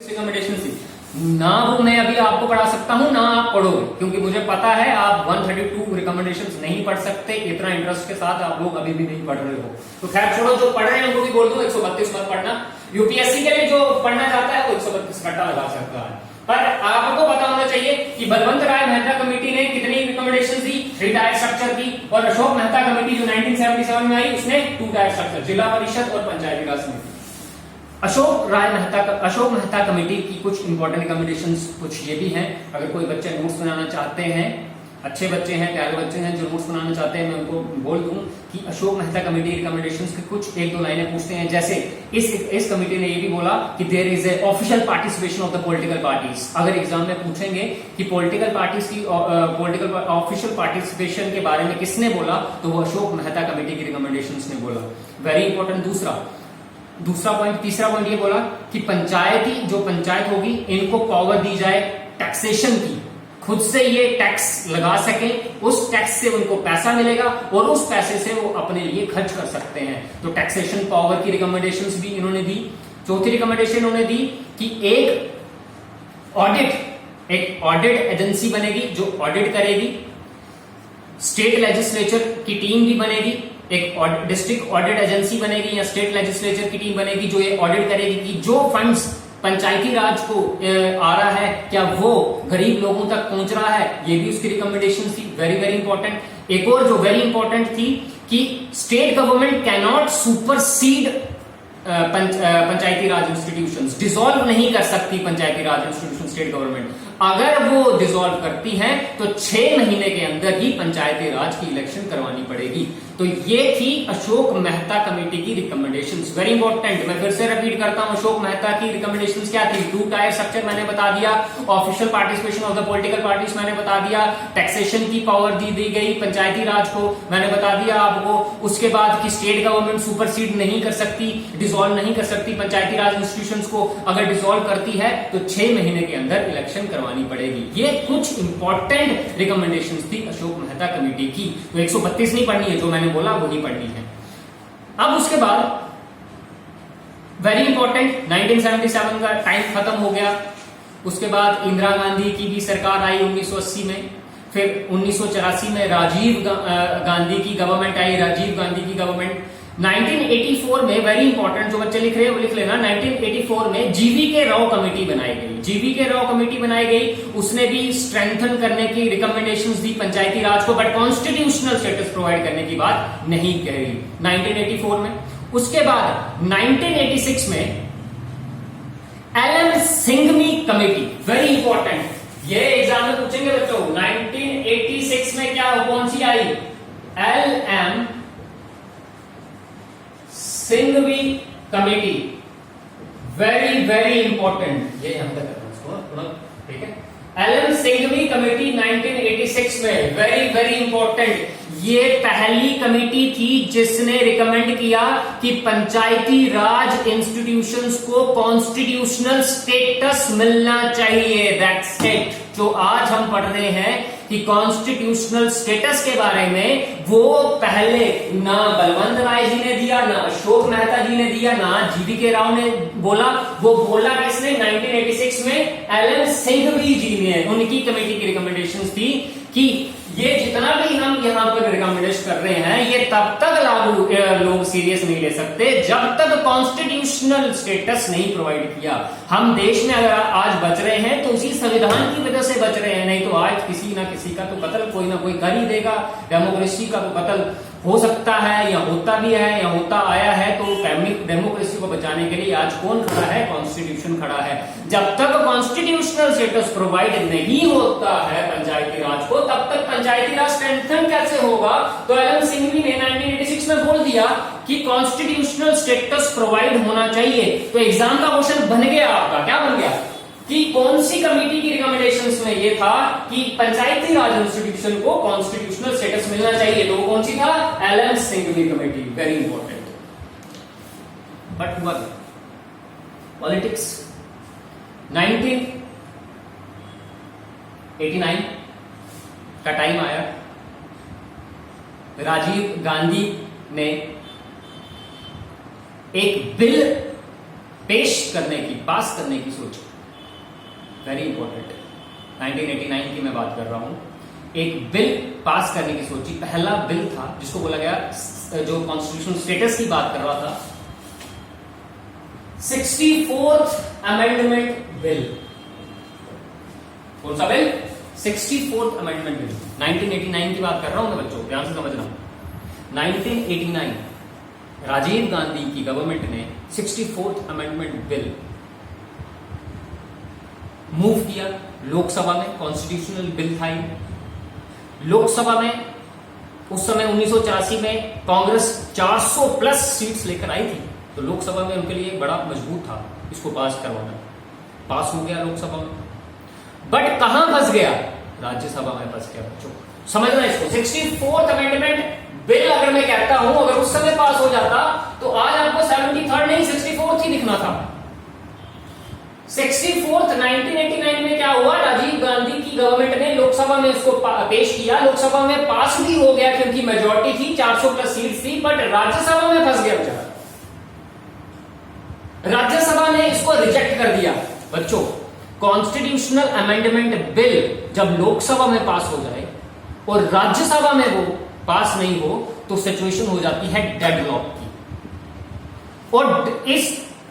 Recommendation थी ना, वो मैं अभी आपको पढ़ा सकता हूं ना आप पढ़ोगे, क्योंकि मुझे पता है आप 132 रिकमेंडेशंस नहीं पढ़ सकते। इतना इंटरेस्ट के साथ आप लोग अभी भी नहीं पढ़ रहे हो, तो खैर छोड़ो। जो पढ़ रहे हैं उनको भी बोल दो 132 मत पढ़ना। यूपीएससी के लिए जो पढ़ना चाहता है वो 132 कट्टा लगा सकता है। पर आपको पता होना चाहिए कि बलवंत राय मेहता कमेटी ने कितनी रिकमेंडेशन दी, 3 टायर स्ट्रक्चर की, और अशोक मेहता कमेटी जो 1977 में आई उसने 2 टायर स्ट्रक्चर, जिला परिषद और पंचायती राज समिति। अशोक मेहता कमेटी की कुछ इंपॉर्टेंट रिकमेंडेशंस कुछ ये भी हैं। अगर कोई बच्चे नोट्स बनाना चाहते हैं, अच्छे बच्चे हैं, प्यारे बच्चे हैं जो नोट्स बनाना चाहते हैं, मैं उनको बोल दूं कि अशोक मेहता कमेटी रिकमेंडेशंस की कुछ 1-2 लाइनें पूछते हैं। जैसे इस कमेटी ने ये भी बोला कि there is a official participation of the political parties. अगर एग्जाम में पूछेंगे कि पॉलिटिकल पार्टीज की ऑफिशियल पार्टिसिपेशन के बारे में किसने बोला, तो वो अशोक मेहता कमेटी की रिकमेंडेशंस ने बोला। Very important. दूसरा पॉइंट, तीसरा पॉइंट ये बोला कि जो पंचायत होगी इनको पावर दी जाए टैक्सेशन की, खुद से ये टैक्स लगा सके, उस टैक्स से उनको पैसा मिलेगा और उस पैसे से वो अपने लिए खर्च कर सकते हैं। तो टैक्सेशन पावर की रिकमेंडेशंस भी इन्होंने दी। चौथी रिकमेंडेशन इन्होंने दी कि एक ऑडिट एजेंसी बनेगी जो ऑडिट करेगी। स्टेट लेजिस्लेचर की टीम भी बनेगी, एक डिस्ट्रिक्ट ऑडिट एजेंसी बनेगी या स्टेट लेजिस्लेचर की टीम बनेगी जो ये ऑडिट करेगी कि जो फंड्स पंचायती राज को आ रहा है क्या वो गरीब लोगों तक पहुंच रहा है। ये भी उसकी रिकमेंडेशन थी। Very very important. एक और जो वेरी इंपॉर्टेंट थी कि state government can not supersede Panchayati Raj institutions, dissolve नहीं कर सकती पंचायती राज इंस्टीट्यूशन स्टेट गवर्नमेंट। अगर वो डिसॉल्व करती है तो 6 महीने के अंदर ही पंचायती राज की इलेक्शन करवानी पड़ेगी। तो ये थी अशोक मेहता कमेटी की रिकमेंडेशंस। Very important. मैं फिर से रिपीट करता हूं, अशोक मेहता की रिकमेंडेशंस क्या थी? 2 टायर स्ट्रक्चर मैंने बता दिया, official participation of the political parties मैंने बता दिया, टैक्सेशन की पावर दी गई पंचायती राज को मैंने बता दिया आपको। उसके बाद की स्टेट गवर्नमेंट सुपरसीड नहीं कर सकती, डिसॉल्व नहीं कर सकती पंचायती राज इंस्टीट्यूशंस को। अगर डिसॉल्व करती है तो 6 महीने के अंदर इलेक्शन करवानी पड़ेगी। ये कुछ इंपॉर्टेंट रिकमेंडेशंस थी अशोक मेहता कमेटी की। तो 132 नहीं पढ़नी है, जो मैंने बोला वही पढ़नी है। अब उसके बाद वेरी इंपॉर्टेंट, 1977 का टाइम खत्म हो गया। उसके बाद इंदिरा गांधी की भी सरकार आई 1980 में। फिर 1984 में राजीव गांधी की गवर्नमेंट आई, राजीव गांधी की गवर्नमेंट। 1984 में वेरी इंपॉर्टेंट, जो बच्चे लिख रहे हैं वो लिख लेना, 1984 में जीवीके राव कमेटी बनाई गई। जीवीके राव कमेटी बनाई गई, उसने भी स्ट्रेंथन करने की रिकमेंडेशंस दी पंचायती राज को, बट कॉन्स्टिट्यूशनल स्टेटस प्रोवाइड करने की बात नहीं कह रही 1984 में। उसके बाद 1986 में LM Singhvi committee, very important, ये एग्जाम में पूछेंगे बच्चों। 1986 में क्या कौन सी आई? LM Singhvi committee. Very very important, ये यहां तक करना, ठीक है। एलएम सिंघवी कमेटी 1986 में, वेरी वेरी इंपॉर्टेंट। ये पहली कमेटी थी जिसने रिकमेंड किया कि पंचायती राज इंस्टीट्यूशंस को कॉन्स्टिट्यूशनल स्टेटस मिलना चाहिए। That's it. जो आज हम पढ़ रहे हैं कि कॉन्स्टिट्यूशनल स्टेटस के बारे में, वो पहले ना बलवंत राय जी ने दिया, ना अशोक मेहता जी ने दिया, ना जीवीके राव ने बोला। वो बोला किसने? 1986 में एलएम सिंघवी जी ने। उनकी कमेटी की रिकमेंडेशंस थी कि ये जितना भी हम यहां पर रिकमेंडेशन कर रहे हैं, ये तब तक लागू लोग सीरियस नहीं ले सकते जब तक कॉन्स्टिट्यूशनल स्टेटस नहीं प्रोवाइड किया। हम देश में अगर आज बच रहे हैं तो उसी संविधान की वजह से बच रहे हैं, नहीं तो आज किसी ना किसी का तो कत्ल कोई ना कोई कर ही देगा। डेमोक्रेसी का तो कत्ल हो सकता है या होता भी है या होता आया है। तो डेमोक्रेसी को बचाने के लिए आज कौन खड़ा है? कॉन्स्टिट्यूशन खड़ा है। जब तक कॉन्स्टिट्यूशनल स्टेटस प्रोवाइड नहीं होता है पंचायती राज को, तब तक पंचायती राज स्ट्रेंथन कैसे होगा? तो एलएम सिंघवी ने 1986 में बोल दिया कि कॉन्स्टिट्यूशनल स्टेटस प्रोवाइड होना चाहिए। तो एग्जाम का क्वेश्चन बन गया आपका। क्या बन गया? कि कौन सी कमेटी की रिकमेंडेशंस में ये था कि पंचायती राज इंस्टीट्यूशन को कॉन्स्टिट्यूशनल स्टेटस मिलना चाहिए। तो कौन सी था? LM Singhvi committee. Very important. But हुआ पॉलिटिक्स। 1989 का टाइम आया, राजीव गांधी ने एक बिल पेश करने की, पास करने की सोची। वेरी इंपॉर्टेंट, 1989 की मैं बात कर रहा हूं, एक बिल पास करने की सोची, पहला बिल था जिसको बोला गया, जो कॉन्स्टिट्यूशनल स्टेटस की बात कर रहा था, 64th अमेंडमेंट बिल। कौन सा बिल? 64th amendment bill. 1989 की बात कर रहा हूं मैं बच्चों, ध्यान से समझना। 1989 राजीव गांधी की गवर्नमेंट ने 64th अमेंडमेंट बिल मूव किया लोकसभा में, कॉन्स्टिट्यूशनल बिल था ये। लोकसभा में उस समय 1984 में कांग्रेस 400 प्लस सीट्स लेकर आई थी, तो लोकसभा में उनके लिए बड़ा मजबूत था इसको पास करवाना। पास हो गया लोकसभा में, बट कहां फंस गया? राज्यसभा में फंस गया बच्चों, समझना इसको। 64th अमेंडमेंट बिल अगर मैं कहता हूं, अगर उस समय पास हो जाता तो आज आपको 73rd नहीं 64th ही दिखना था। 64th 1989 में क्या हुआ? राजीव गांधी की गवर्नमेंट ने लोकसभा में इसको पेश किया, लोकसभा में पास भी हो गया क्योंकि मेजॉरिटी थी, 400 प्लस सीट थी, बट राज्यसभा में फंस गया बेचारा। राज्यसभा ने इसको रिजेक्ट कर दिया बच्चों। कॉन्स्टिट्यूशनल अमेंडमेंट बिल जब लोकसभा में पास हो जाए और राज्यसभा में वो पास नहीं हो तो सिचुएशन हो जाती है डेडलॉक की।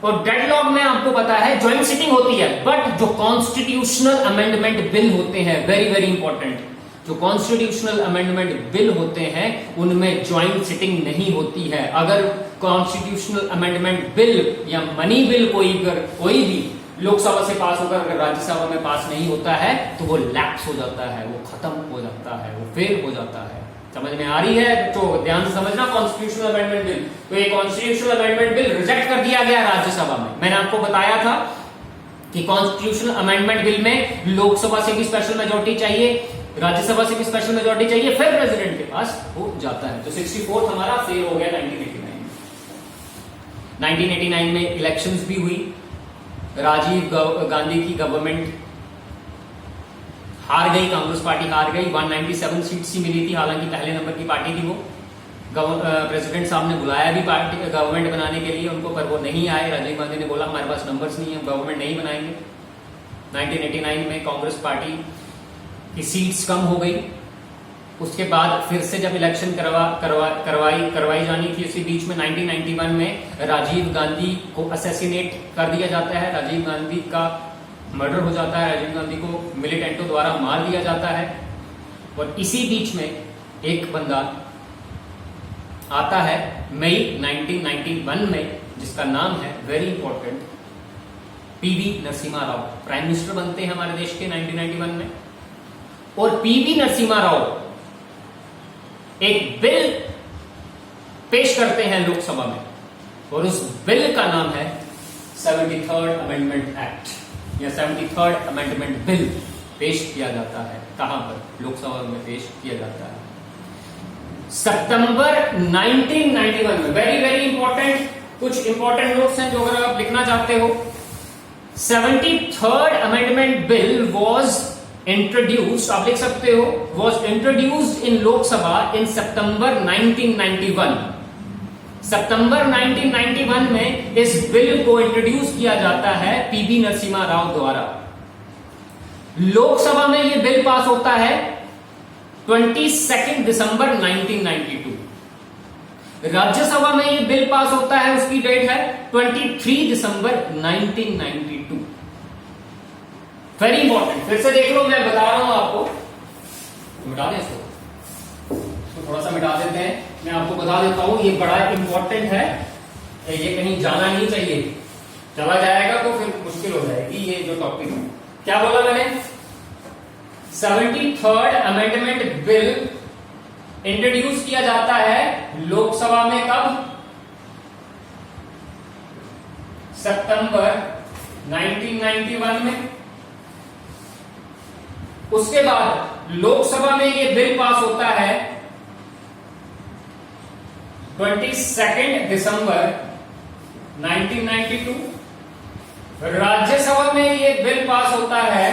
और डेडलॉक में आपको पता है ज्वाइंट सिटिंग होती है, बट जो कॉन्स्टिट्यूशनल अमेंडमेंट बिल होते हैं, वेरी वेरी इंपॉर्टेंट, जो कॉन्स्टिट्यूशनल अमेंडमेंट बिल होते हैं उनमें ज्वाइंट सिटिंग नहीं होती है। अगर कॉन्स्टिट्यूशनल अमेंडमेंट बिल या मनी बिल कोई भी लोकसभा से पास होकर अगर राज्यसभा में पास नहीं होता है तो वो लैप्स हो जाता है, वो खत्म हो जाता है, वो फेल हो जाता है। समझ में आ रही है? तो ध्यान से समझना। कॉन्स्टिट्यूशनल अमेंडमेंट बिल, तो ये कॉन्स्टिट्यूशनल अमेंडमेंट बिल रिजेक्ट कर दिया गया राज्यसभा में। मैंने आपको बताया था कि कॉन्स्टिट्यूशनल अमेंडमेंट बिल में लोकसभा से भी स्पेशल मेजोरिटी चाहिए, राज्यसभा से भी स्पेशल मेजोरिटी चाहिए, फिर प्रेसिडेंट के पास हो जाता है। तो 64th हमारा फेल हो गया 1989 में इलेक्शंस भी हुई, राजीव गांधी की गवर्नमेंट हार गई, कांग्रेस पार्टी हार गई, 197 सीट्स ही मिली थी, हालांकि पहले नंबर की पार्टी थी वो। प्रेसिडेंट साहब ने बुलाया भी पार्टी गवर्नमेंट बनाने के लिए उनको, पर वो नहीं आए। राजीव गांधी ने बोला हमारे पास नंबर्स नहीं है, गवर्नमेंट नहीं बनाएंगे। 1989 में कांग्रेस पार्टी की सीट्स कम हो गई। उसके बाद फिर से जब इलेक्शन करवाई जानी थी, इसी बीच में 1991 में राजीव गांधी को असैसिनेट कर दिया जाता है, राजीव गांधी का मर्डर हो जाता है, राजीव गांधी को मिलिटेंटों द्वारा मार दिया जाता है। और इसी बीच में एक बंदा आता है मई 1991 में, जिसका नाम है very important, PV Narasimha Rao. Prime minister बनते हैं हमारे देश के 1991 में। और पीवी नरसिम्हा राव एक बिल पेश करते हैं लोकसभा में, और उस बिल का नाम है 73rd अमेंडमेंट एक्ट या 73rd अमेंडमेंट बिल पेश किया जाता है। कहां पर? लोकसभा में पेश किया जाता है सितंबर 1991 में। वेरी वेरी इंपॉर्टेंट, कुछ इंपॉर्टेंट नोट्स हैं जो अगर आप लिखना चाहते हो। 73rd amendment bill was introduced, आप लिख सकते हो, वॉज इंट्रोड्यूस्ड इन लोकसभा इन सितंबर 1991। सितंबर 1991 में इस बिल को इंट्रोड्यूस किया जाता है पीवी नरसिम्हा राव द्वारा। लोकसभा में यह बिल पास होता है 22 दिसंबर 1992। राज्यसभा में यह बिल पास होता है, उसकी डेट है 23 दिसंबर 1992। वेरी इंपॉर्टेंट, फिर से देख लो, मैं बता रहा हूं आपको। मिटा दें इसको थोड़ा सा मिटा देते हैं। मैं आपको बता देता हूं, ये बड़ा इंपॉर्टेंट है, ये कहीं जाना नहीं चाहिए, चला जाएगा तो फिर मुश्किल हो जाएगी ये जो टॉपिक है। क्या बोला मैंने? 73rd अमेंडमेंट बिल इंट्रोड्यूस किया जाता है लोकसभा में कब? सितंबर 1991 में। उसके बाद लोकसभा में यह बिल पास होता है 22 दिसंबर 1992। राज्यसभा में यह बिल पास होता है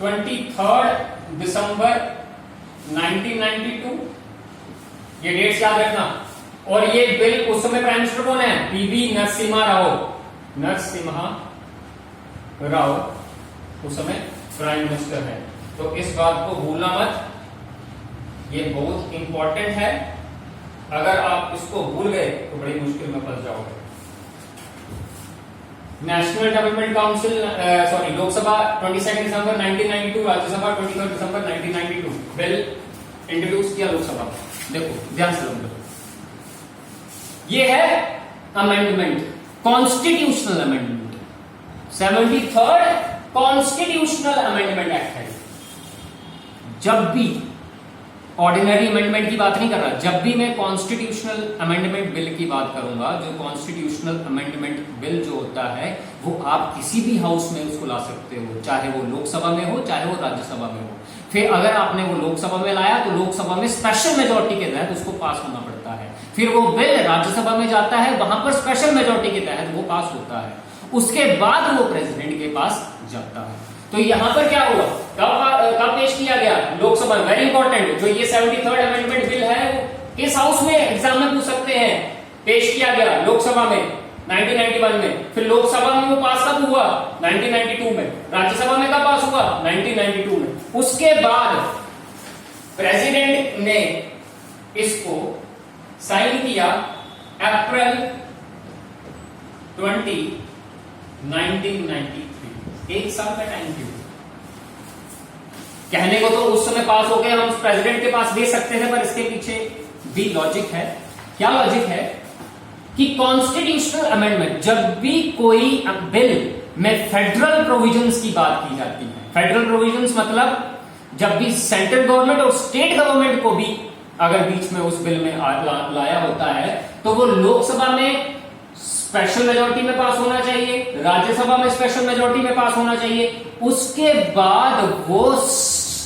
23 दिसंबर 1992। ये डेट्स याद रखना। और ये बिल, उस समय प्राइम मिनिस्टर कौन है? पीवी नरसिम्हा राव। उस समय प्राइम मिनिस्टर है। तो इस बात को भूलना मत, ये बहुत इंपॉर्टेंट है। अगर आप इसको भूल गए तो बड़ी मुश्किल में फंस जाओगे। नेशनल डेवलपमेंट काउंसिल लोकसभा 22 दिसंबर 1992, राज्यसभा 23 दिसंबर 1992 बिल इंट्रोड्यूस किया लोकसभा। देखो ध्यान से समझो, ये है amendment, constitutional amendment, 73rd constitutional amendment act है। जब भी ऑर्डिनरी अमेंडमेंट की बात नहीं कर रहा, जब भी मैं कॉन्स्टिट्यूशनल अमेंडमेंट बिल की बात करूंगा, जो कॉन्स्टिट्यूशनल अमेंडमेंट बिल जो होता है वो आप किसी भी हाउस में उसको ला सकते हो, चाहे वो लोकसभा में हो चाहे वो राज्यसभा में हो। फिर अगर आपने वो लोकसभा में लाया तो लोकसभा में स्पेशल मेजोरिटी के तहत उसको पास होना पड़ता है। फिर वो बिल राज्यसभा में जाता है, वहां पर स्पेशल मेजोरिटी के तहत वो पास होता है। उसके बाद वो प्रेसिडेंट के पास जाता है। तो यहां पर क्या हुआ, कब पेश किया गया, लोकसभा। वेरी इंपॉर्टेंट, जो ये 73rd अमेंडमेंट बिल है वो किस हाउस में एग्जाम में पूछ सकते हैं, पेश किया गया लोकसभा में 1991 में। फिर लोकसभा में वो पास कब हुआ, 1992 में। राज्यसभा में कब पास हुआ, 1992 में। उसके बाद प्रेसिडेंट ने इसको साइन किया अप्रैल 20, 1993। एक साल का टाइम क्यों? कहने को तो उस समय पास हो गए, हम प्रेसिडेंट के पास दे सकते थे, पर इसके पीछे भी लॉजिक है। क्या लॉजिक है कि कॉन्स्टिट्यूशनल अमेंडमेंट, जब भी कोई बिल में फेडरल प्रोविजंस की बात की जाती है, फेडरल प्रोविजंस मतलब जब भी सेंट्रल गवर्नमेंट और स्टेट गवर्नमेंट को भी अगर बीच में उस बिल में लाया होता है तो वो लोकसभा में स्पेशल मेजोरिटी में पास होना चाहिए, राज्यसभा में स्पेशल मेजोरिटी में पास होना चाहिए। उसके बाद वो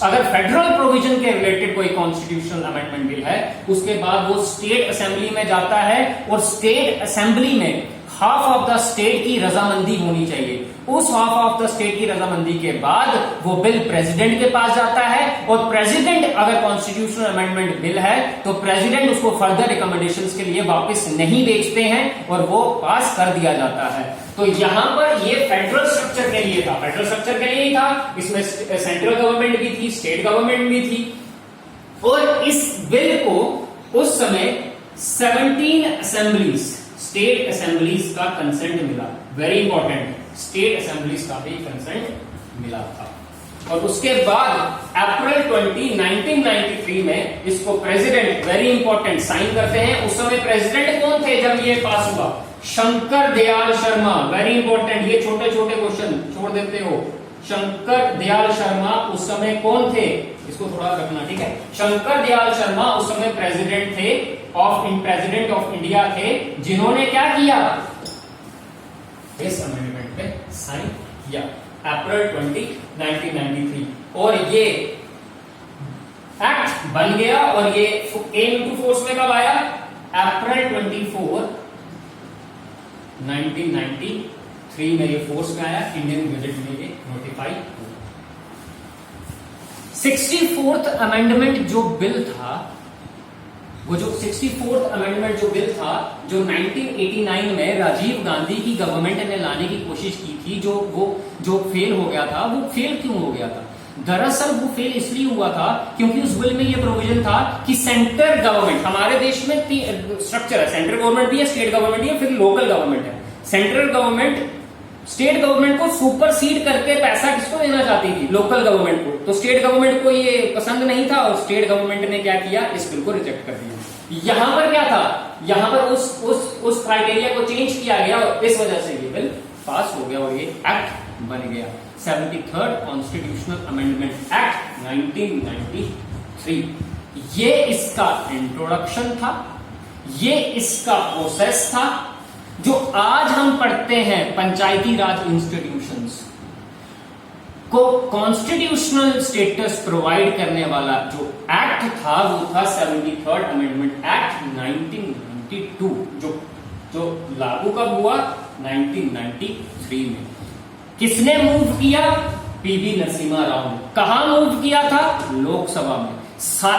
अगर फेडरल प्रोविजन के रिलेटेड कोई कॉन्स्टिट्यूशनल अमेंडमेंट बिल है, उसके बाद वो स्टेट असेंबली में जाता है और स्टेट असेंबली में हाफ ऑफ द स्टेट की रजामंदी होनी चाहिए। उस हाफ ऑफ द स्टेट की रजामंदी के बाद वो बिल प्रेसिडेंट के पास जाता है और प्रेसिडेंट, अगर कॉन्स्टिट्यूशनल अमेंडमेंट बिल है तो प्रेसिडेंट उसको फर्दर रिकमेंडेशंस के लिए वापस नहीं भेजते हैं और वो पास कर दिया जाता है। तो यहां पर ये फेडरल स्ट्रक्चर के लिए था, फेडरल स्ट्रक्चर के लिए ही था। इसमें सेंट्रल गवर्नमेंट भी थी, स्टेट गवर्नमेंट भी थी। और इस बिल को उस समय 17 असेंबलीज, स्टेट असेंबलीज का कंसेंट मिला। वेरी इंपॉर्टेंट, स्टेट असेंबलीज का भी कंसेंट मिला था। और उसके बाद अप्रैल 20, 1993 में इसको प्रेसिडेंट, वेरी इंपॉर्टेंट, साइन करते हैं। उस समय प्रेसिडेंट कौन थे जब ये पास हुआ, शंकर दयाल शर्मा। वेरी इंपॉर्टेंट, ये छोटे छोटे क्वेश्चन छोड़ देते हो। शंकर दयाल शर्मा उस समय कौन थे, इसको थोड़ा रखना, ठीक है। शंकर दयाल शर्मा उस समय प्रेसिडेंट थे, प्रेसिडेंट ऑफ इंडिया थे, जिन्होंने क्या किया, इस अमेंडमेंट पे साइन किया अप्रैल 20, 1993। और ये एक्ट बन गया और ये केम इनटू फोर्स में कब आया, अप्रैल 24, 1993 में ये फोर्स में आया, इंडियन गजट में ये नोटिफाई हुआ। 64th अमेंडमेंट जो बिल था, वो जो 64th अमेंडमेंट जो बिल था, जो 1989 में राजीव गांधी की गवर्नमेंट ने लाने की कोशिश की थी, जो फेल हो गया था। वो फेल क्यों हो गया था? दरअसल वो फेल इसलिए हुआ था क्योंकि उस बिल में ये प्रोविजन था कि सेंट्रल गवर्नमेंट, हमारे देश में स्ट्रक्चर है, सेंट्रल गवर्नमेंट भी है, स्टेट गवर्नमेंट भी है, फिर लोकल गवर्नमेंट है। सेंट्रल गवर्नमेंट स्टेट गवर्नमेंट को सुपरसीड करके पैसा किसको देना चाहती थी, लोकल गवर्नमेंट को। तो स्टेट गवर्नमेंट को ये पसंद नहीं था और स्टेट गवर्नमेंट ने क्या किया, इस बिल को रिजेक्ट कर दिया। यहां पर क्या था, यहां पर उस क्राइटेरिया को चेंज किया गया और इस वजह से ये बिल पास हो गया और ये एक्ट बन गया, 73rd कॉन्स्टिट्यूशनल अमेंडमेंट एक्ट 1993। ये इसका इंट्रोडक्शन था, ये इसका प्रोसेस था। जो आज हम पढ़ते हैं पंचायती राज इंस्टीट्यूशंस को कॉन्स्टिट्यूशनल स्टेटस प्रोवाइड करने वाला जो एक्ट था वो था 73rd अमेंडमेंट एक्ट 1992, जो लागू कब हुआ, 1993 में। किसने मूव किया, पीवी नरसिम्हा राव ने। कहां मूव किया था, लोकसभा में।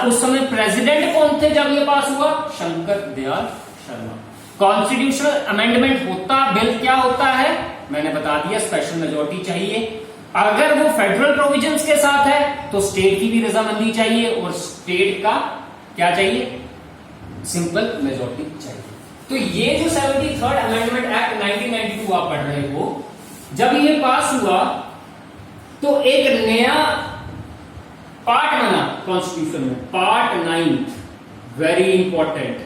उस समय प्रेसिडेंट कौन थे जब ये पास हुआ, शंकर दयाल शर्मा। कॉन्स्टिट्यूशनल अमेंडमेंट होता, बिल क्या होता है, मैंने बता दिया, स्पेशल मेजोरिटी चाहिए। अगर वो फेडरल प्रोविजंस के साथ है तो स्टेट की भी रजामंदी चाहिए और स्टेट का क्या चाहिए, सिंपल मेजॉरिटी चाहिए। तो ये जो 73rd अमेंडमेंट एक्ट 1992 आप पढ़ रहे हो, जब ये पास हुआ तो एक नया पार्ट बना कॉन्स्टिट्यूशन में, part 9, very important,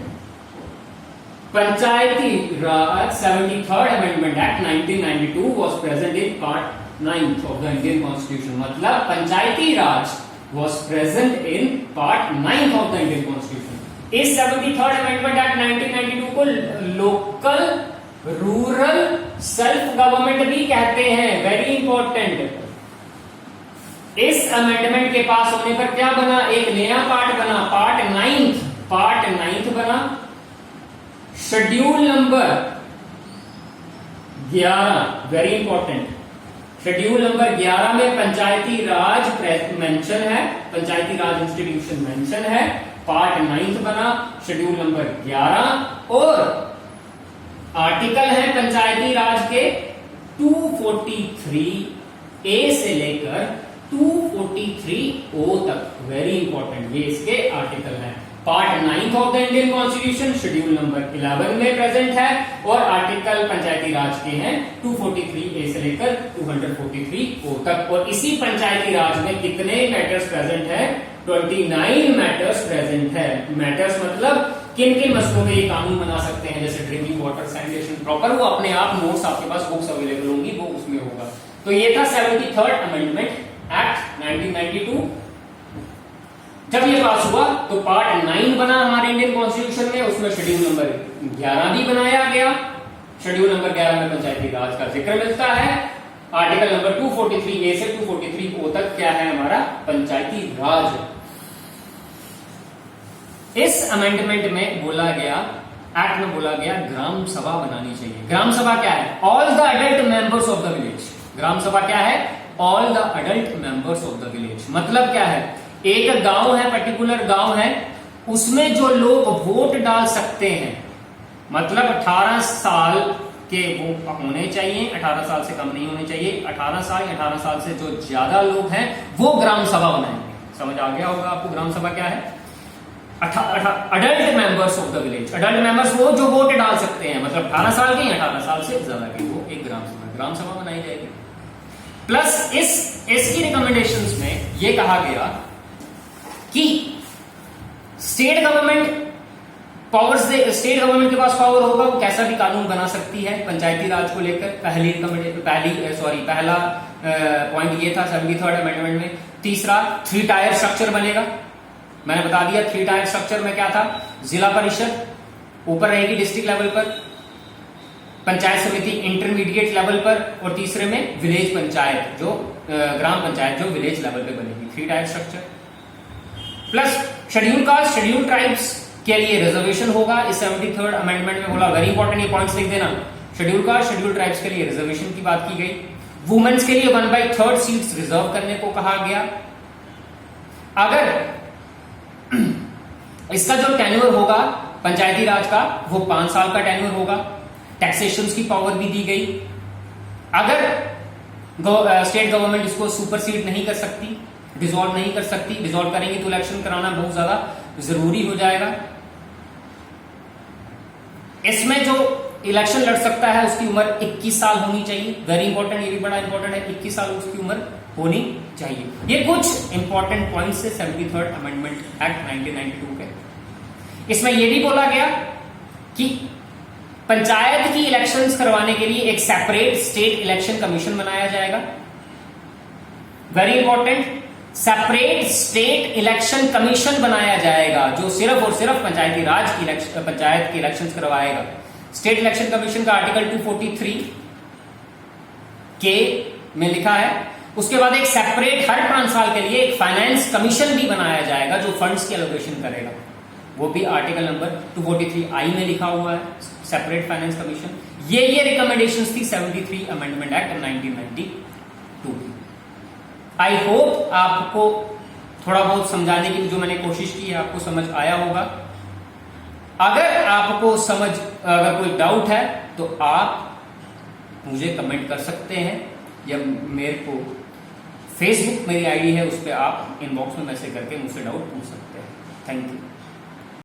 Panchayati Raj 73rd amendment act 1992 was present in part 9 of the Indian constitution. मतलब Panchayati Raj was present in part 9 of the Indian constitution. इस 73rd अमेंडमेंट एक्ट 1992 को लोकल रूरल सेल्फ गवर्नमेंट भी कहते हैं, very important. इस amendment के पास होने पर क्या बना, एक नया पार्ट बना, पार्ट 9 बना। Schedule number 11, very important, schedule number 11 में पंचायती राज मेंशन है, पंचायती राज इंस्टीट्यूशन मेंशन है, पार्ट 9 बना, शेड्यूल नंबर 11। और आर्टिकल है पंचायती राज के 243 ए से लेकर 243 ओ तक, वेरी इंपॉर्टेंट, ये इसके आर्टिकल हैं। Part 9 of the Indian constitution schedule number 11 में प्रेजेंट है और आर्टिकल पंचायती राज के हैं 243 ए से लेकर 243 ओ तक। और इसी पंचायती राज में कितने मैटर्स प्रेजेंट है, 29 मैटर्स प्रेजेंट है। मैटर्स मतलब किन किन मसलों में ये कानून बना सकते हैं, जैसे ड्रिंकिंग वाटर, सैनिटेशन, प्रॉपर, वो अपने आप नोट्स आपके पास बुक्स अवेलेबल होंगी, वो उसमें होगा। तो ये था 73rd अमेंडमेंट एक्ट 1992। जब ये पास हुआ तो पार्ट 9 बना हमारे इंडियन कॉन्स्टिट्यूशन में, उसमें शेड्यूल नंबर 11 भी बनाया गया। शेड्यूल नंबर 11 में पंचायती राज का जिक्र मिलता है। आर्टिकल नंबर 243 ए से 243 ओ तक क्या है हमारा, पंचायती राज। इस अमेंडमेंट में बोला गया, एक्ट में बोला गया, ग्राम सभा बनानी चाहिए। ग्राम सभा क्या है, all the adult members of the village. Gram sabha क्या है, all the adult members of the village. मतलब क्या है, एक गांव है, पर्टिकुलर गांव है, उसमें जो लोग वोट डाल सकते हैं, मतलब 18 साल के वो होने चाहिए, 18 साल से कम नहीं होने चाहिए, 18 साल से जो ज्यादा लोग हैं वो ग्राम सभा बनाएंगे। समझ आ गया होगा आपको ग्राम सभा क्या है। Adult members of the village, adult members वो जो वोट डाल सकते हैं, मतलब 18 साल के, 18 साल से ज्यादा के, वो एक ग्राम सभा बनाई जाएगी। प्लस इसकी रिकमेंडेशंस में ये कहा गया कि स्टेट गवर्नमेंट पावर्स दे, स्टेट गवर्नमेंट के पास पावर होगा, वो कैसा भी कानून बना सकती है पंचायती राज को लेकर। पहला पॉइंट ये था 73rd अमेंडमेंट में। तीसरा, 3 टायर स्ट्रक्चर बनेगा। मैंने बता दिया 3 टायर स्ट्रक्चर में क्या था, जिला परिषद ऊपर रहेगी डिस्ट्रिक्ट लेवल पर, पंचायत समिति इंटरमीडिएट लेवल पर, और तीसरे में विलेज पंचायत, जो ग्राम पंचायत जो विलेज लेवल पे बनेगी। 3 tyre structure. Plus schedule caste, schedule tribes के लिए रिजर्वेशन होगा। इस 73rd अमेंडमेंट में बोला, वेरी इंपॉर्टेंट, ये पॉइंट्स लिख देना, शेड्यूल कास्ट, शेड्यूल ट्राइब्स के लिए रिजर्वेशन की बात की गई। वुमेन्स के लिए 1/3 सीट्स रिजर्व करने को कहा गया। अगर इसका जो टेन्योर होगा पंचायती राज का, वो 5 साल का टेन्योर होगा। टैक्सेशन की पावर भी दी गई। अगर स्टेट गवर्नमेंट इसको सुपरसीड नहीं कर सकती, डिसॉल्व नहीं कर सकती, डिसॉल्व करेंगी तो इलेक्शन कराना बहुत ज्यादा जरूरी हो जाएगा। इसमें जो इलेक्शन लड़ सकता है उसकी उम्र 21 साल होनी चाहिए। वेरी इंपॉर्टेंट, ये भी बड़ा इंपॉर्टेंट है, 21 साल उसकी उम्र होनी चाहिए। ये कुछ इंपॉर्टेंट पॉइंट्स है 73rd अमेंडमेंट एक्ट 1992 के। इसमें यह भी बोला गया कि पंचायत की इलेक्शंस करवाने के लिए एक सेपरेट स्टेट इलेक्शन कमीशन बनाया जाएगा। Very important, separate state election commission बनाया जाएगा जो सिर्फ और सिर्फ पंचायती राज की पंचायत के इलेक्शंस करवाएगा। स्टेट इलेक्शन कमीशन का आर्टिकल 243 के में लिखा है। उसके बाद एक सेपरेट हर 5 साल के लिए एक फाइनेंस कमीशन भी बनाया जाएगा जो फंड्स की एलोकेशन करेगा। वो भी आर्टिकल नंबर 243I में लिखा हुआ है, सेपरेट फाइनेंस कमीशन। ये रिकमेंडेशंस थी 73 अमेंडमेंट एक्ट 1992 की। आई होप आपको थोड़ा बहुत समझाने की जो मैंने कोशिश की है आपको समझ आया होगा। अगर कोई डाउट है तो आप मुझे कमेंट कर सकते हैं या मेरे को फेसबुक मेरी आईडी है, उस पर आप इनबॉक्स में मैसेज करके मुझसे डाउट पूछ सकते हैं। Thank you.